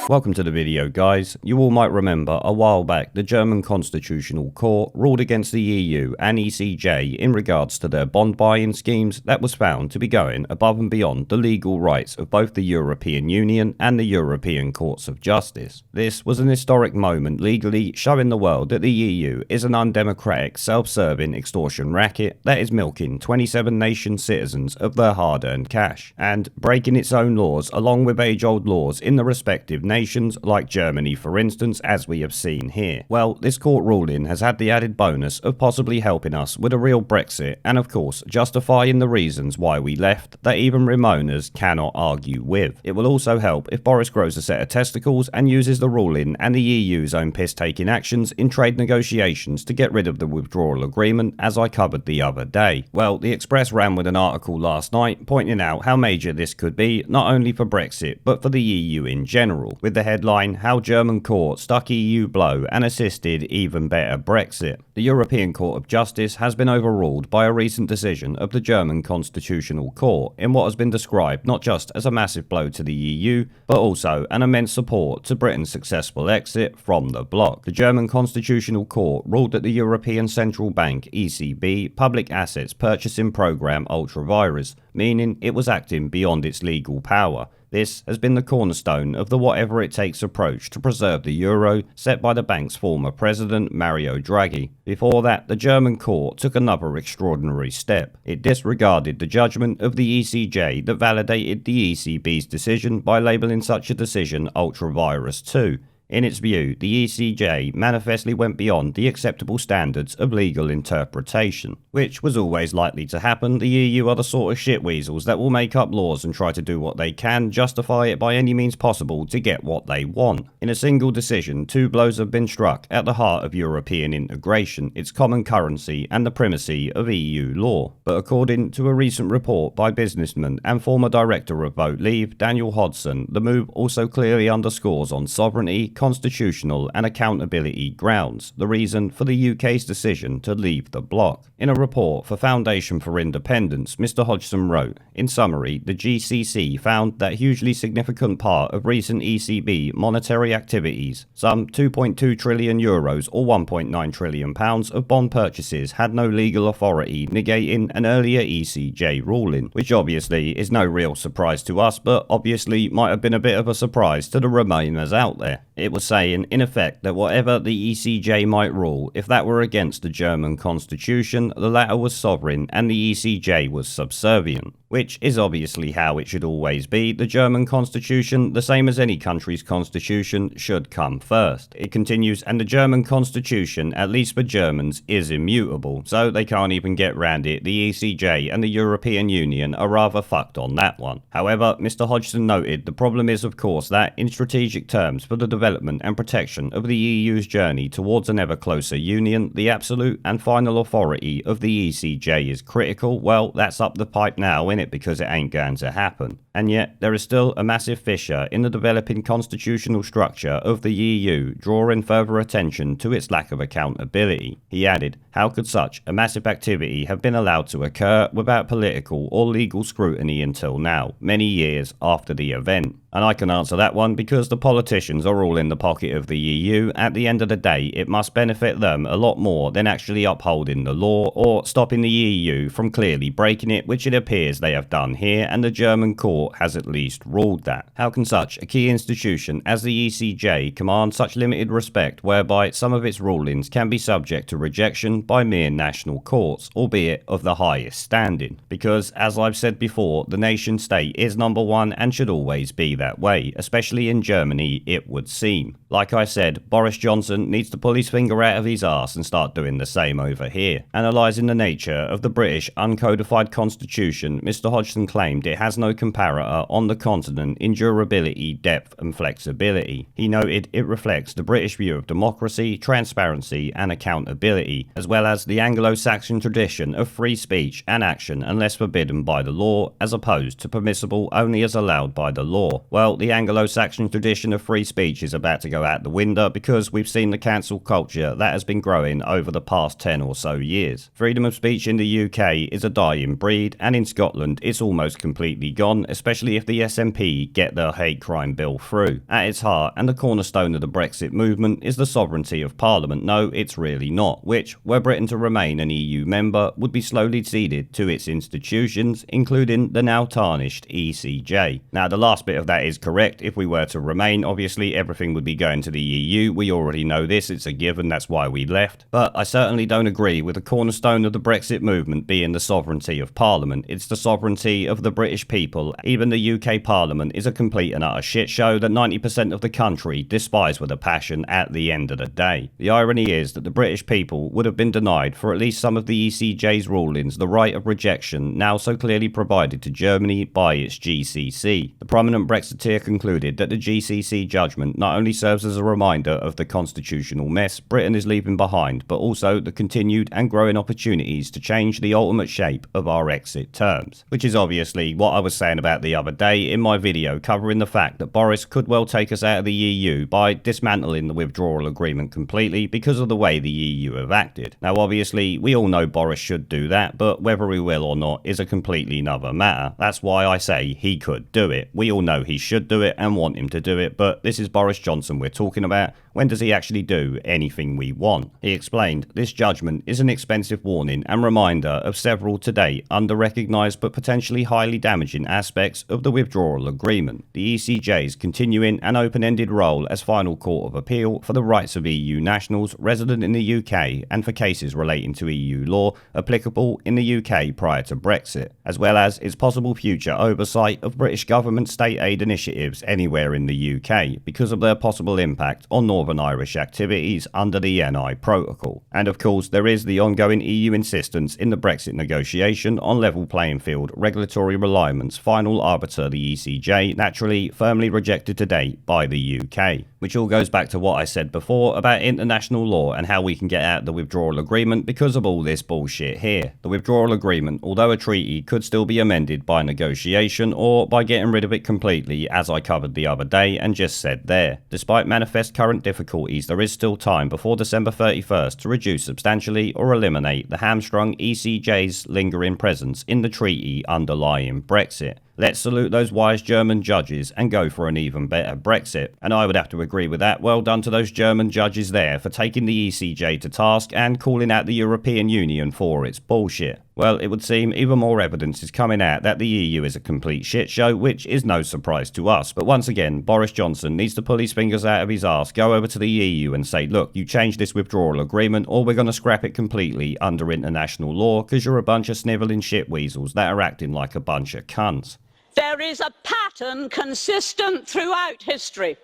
Welcome to the video, guys. You all might remember a while back the German Constitutional Court ruled against the EU and ECJ in regards to their bond buying schemes that was found to be going above and beyond the legal rights of both the European Union and the European Courts of Justice. This was an historic moment legally showing the world that the EU is an undemocratic, self-serving extortion racket that is milking 27 nation citizens of their hard-earned cash and breaking its own laws along with age-old laws in the respective nations like Germany, for instance, as we have seen here. Well, this court ruling has had the added bonus of possibly helping us with a real Brexit and of course justifying the reasons why we left that even Ramoners cannot argue with. It will also help if Boris grows a set of testicles and uses the ruling and the EU's own piss-taking actions in trade negotiations to get rid of the withdrawal agreement, as I covered the other day. Well, the Express ran with an article last night pointing out how major this could be, not only for Brexit but for the EU in general, with the headline, "How German Court Stuck EU Blow and Assisted Even Better Brexit." The European Court of Justice has been overruled by a recent decision of the German Constitutional Court in what has been described not just as a massive blow to the EU, but also an immense support to Britain's successful exit from the bloc. The German Constitutional Court ruled that the European Central Bank (ECB) public assets purchasing programme ultra-vires, meaning it was acting beyond its legal power. This has been the cornerstone of the whatever-it-takes approach to preserve the euro set by the bank's former president, Mario Draghi. Before that, the German court took another extraordinary step. It disregarded the judgment of the ECJ that validated the ECB's decision by labelling such a decision ultra-virus too. In its view, the ECJ manifestly went beyond the acceptable standards of legal interpretation, which was always likely to happen. The EU are the sort of shitweasels that will make up laws and try to do what they can, justify it by any means possible to get what they want. In a single decision, two blows have been struck at the heart of European integration, its common currency and the primacy of EU law. But according to a recent report by businessman and former director of Vote Leave, Daniel Hodgson, the move also clearly underscores on sovereignty, constitutional and accountability grounds the reason for the UK's decision to leave the bloc. In a report for Foundation for Independence, Mr. Hodgson wrote, in summary, the GCC found that hugely significant part of recent ECB monetary activities, some 2.2 trillion euros or 1.9 trillion pounds of bond purchases had no legal authority, negating an earlier ECJ ruling, which obviously is no real surprise to us, but obviously might have been a bit of a surprise to the Remainers out there. It was saying, in effect, that whatever the ECJ might rule, if that were against the German constitution, the latter was sovereign and the ECJ was subservient. Which is obviously how it should always be. The German constitution, the same as any country's constitution, should come first. It continues, and the German constitution, at least for Germans, is immutable, so they can't even get round it. The ECJ and the European Union are rather fucked on that one. However, Mr. Hodgson noted, the problem is of course that, in strategic terms for the development and protection of the EU's journey towards an ever closer union, the absolute and final authority of the ECJ is critical. Well, that's up the pipe now, innit, because it ain't going to happen. And yet, there is still a massive fissure in the developing constitutional structure of the EU, drawing further attention to its lack of accountability. He added, how could such a massive activity have been allowed to occur without political or legal scrutiny until now, many years after the event? And I can answer that one because the politicians are all in the pocket of the EU. At the end of the day, it must benefit them a lot more than actually upholding the law or stopping the EU from clearly breaking it, which it appears they have done here, and the German court has at least ruled that. How can such a key institution as the ECJ command such limited respect whereby some of its rulings can be subject to rejection by mere national courts, albeit of the highest standing? Because, as I've said before, the nation state is number one and should always be that way, especially in Germany, it would seem. Like I said, Boris Johnson needs to pull his finger out of his arse and start doing the same over here. Analysing the nature of the British uncodified constitution, Mr. Hodgson claimed it has no comparator on the continent in durability, depth and flexibility. He noted it reflects the British view of democracy, transparency and accountability, as well as the Anglo-Saxon tradition of free speech and action unless forbidden by the law, as opposed to permissible only as allowed by the law. Well, the Anglo-Saxon tradition of free speech is about to go out the window because we've seen the cancel culture that has been growing over the past 10 or so years. Freedom of speech in the UK is a dying breed, and in Scotland it's almost completely gone, especially if the SNP get their hate crime bill through. At its heart, and the cornerstone of the Brexit movement, is the sovereignty of Parliament. No, it's really not, which, were Britain to remain an EU member, would be slowly ceded to its institutions, including the now tarnished ECJ. Now, the last bit of that is correct. If we were to remain, obviously everything would be going to the EU. We already know this, it's a given, that's why we left. But I certainly don't agree with the cornerstone of the Brexit movement being the sovereignty of Parliament. It's the sovereignty of the British people. Even the UK Parliament is a complete and utter shit show that 90% of the country despise with a passion at the end of the day. The irony is that the British people would have been denied for at least some of the ECJ's rulings the right of rejection now so clearly provided to Germany by its GCC. The prominent Brexiteer concluded that the GCC judgment not only serves as a reminder of the constitutional mess Britain is leaving behind, but also the continued and growing opportunities to change the ultimate shape of our exit terms. Which is obviously what I was saying about the other day in my video covering the fact that Boris could well take us out of the EU by dismantling the withdrawal agreement completely because of the way the EU have acted. Now obviously we all know Boris should do that, but whether he will or not is a completely another matter. That's why I say he could do it. We all know he should do it and want him to do it, but this is Boris Johnson we're talking about. When does he actually do anything we want? He explained, this judgment is an expensive warning and reminder of several today under-recognised but potentially highly damaging aspects of the withdrawal agreement. The ECJ's continuing and open-ended role as final court of appeal for the rights of EU nationals resident in the UK and for cases relating to EU law applicable in the UK prior to Brexit, as well as its possible future oversight of British government state aid initiatives anywhere in the UK because of their possible impact on Northern Irish activities under the NI protocol. And of course there is the ongoing EU insistence in the Brexit negotiation on level playing field regulatory reliance final arbiter the ECJ, naturally firmly rejected to date by the UK. Which all goes back to what I said before about international law and how we can get out the withdrawal agreement because of all this bullshit here. The withdrawal agreement, although a treaty, could still be amended by negotiation or by getting rid of it completely, as I covered the other day and just said there. Despite manifest current difficulties, there is still time before December 31st to reduce substantially or eliminate the hamstrung ECJ's lingering presence in the treaty underlying Brexit. Let's salute those wise German judges and go for an even better Brexit. And I would have to agree with that. Well done to those German judges there for taking the ECJ to task and calling out the European Union for its bullshit. Well, it would seem even more evidence is coming out that the EU is a complete shit show, which is no surprise to us. But once again, Boris Johnson needs to pull his fingers out of his arse, go over to the EU and say, look, you change this withdrawal agreement or we're going to scrap it completely under international law because you're a bunch of snivelling shitweasels that are acting like a bunch of cunts. There is a pattern consistent throughout history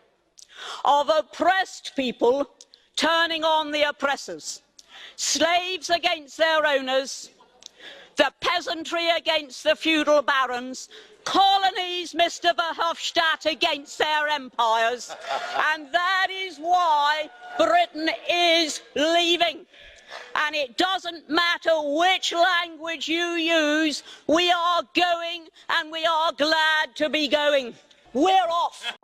of oppressed people turning on the oppressors, slaves against their owners, the peasantry against the feudal barons, colonies, Mr. Verhofstadt, against their empires, and that is why Britain is leaving. And it doesn't matter which language you use, we are going and we are glad to be going. We're off.